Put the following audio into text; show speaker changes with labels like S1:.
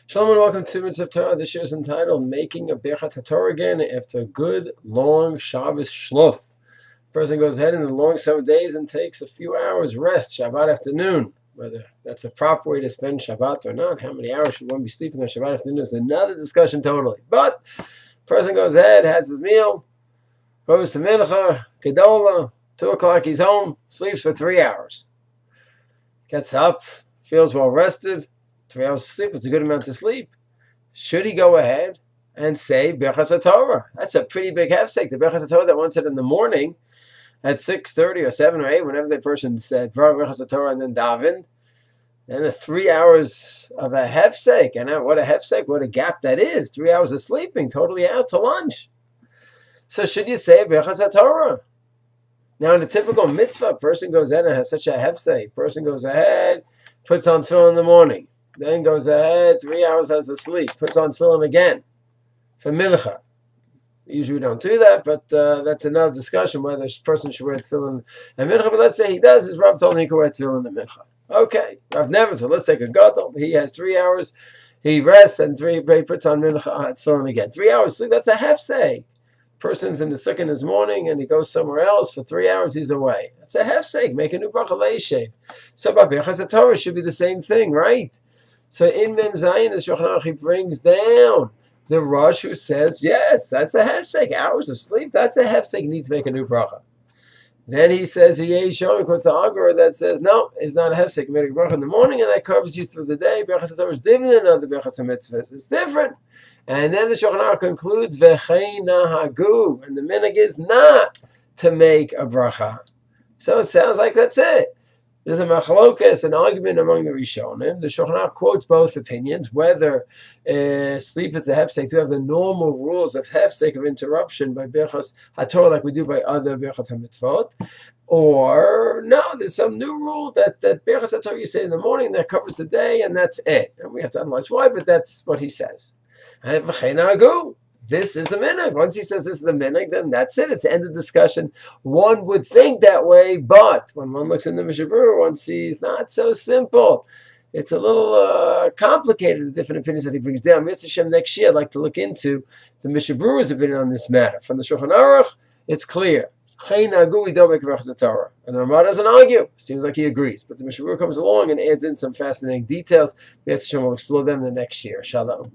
S1: Shalom and welcome to Birchat Hatorah. This year is entitled Making a Birchat Hatorah again after a good long Shabbos shluf. Person goes ahead in the long 7 days and takes a few hours rest, Shabbat afternoon. Whether that's a proper way to spend Shabbat or not, how many hours should one be sleeping on Shabbat afternoon is another discussion totally. But person goes ahead, has his meal, goes to Mincha, Kedola, 2 o'clock he's home, sleeps for 3 hours. Gets up, feels well rested. 3 hours of sleep, it's a good amount to sleep. Should he go ahead and say Birchat Hatorah? That's a pretty big hefsek. The Birchat Hatorah that one said in the morning at 6:30 or 7 or 8, whenever the person said Birchat Hatorah and then davened, then the 3 hours of a hefsek. And what a hefsek, what a gap that is. 3 hours of sleeping, totally out to lunch. So should you say Birchat Hatorah? Now in a typical mitzvah, person goes ahead and has such a hefsek. Person goes ahead, puts on tefillin in the morning. Then goes ahead, 3 hours has a sleep, puts on tefillin again for mincha. Usually we don't do that, but that's another discussion whether a person should wear tefillin and mincha. But let's say he does. His Rav told him he could wear tefillin and mincha. Okay, Rav never. So let's take a gadol. He has 3 hours. He rests and he puts on mincha tefillin again. 3 hours sleep. That's a hefsek. Person's in the sukkah in his morning and he goes somewhere else for 3 hours. He's away. That's a hefsek. Make a new bracha leishev. So by Birchat Hatorah should be the same thing, right? So in Mem Zayin, the Shulchan Aruch, he brings down the Rosh who says, yes, that's a hefsek. Hours of sleep, that's a hefsek. You need to make a new bracha. Then he says, he quotes the Agor that says, no, it's not a hefsek. You make a bracha in the morning and that covers you through the day. Birchat Hatorah is different than other Birchas HaMitzvahs. It's different. And then the Shulchan Aruch concludes, V'chei nahagu. And the minhag is not to make a bracha. So it sounds like that's it. There's a machlokas, an argument among the Rishonim. The Shulchan Aruch quotes both opinions, whether sleep is a hefsek, to have the normal rules of hefsek, of interruption by Birchat Hatorah like we do by other Birchat HaMitzvot, or no, there's some new rule that Birchat Hatorah you say in the morning that covers the day and that's it. And we have to analyze why, but that's what he says. And this is the minhag. Once he says this is the minhag, then that's it. It's the end of discussion. One would think that way, but when one looks in the Mishnah Berurah, one sees not so simple. It's a little complicated, the different opinions that he brings down. Mitzvah Shem next year, I'd like to look into the Mishnah Berurah's opinion on this matter. From the Shulchan Aruch, it's clear. We don't make Birchat Hatorah. And the Ramah doesn't argue. Seems like he agrees. But the Mishnah Berurah comes along and adds in some fascinating details. Mitzvah Shem will explore them the next year. Shalom.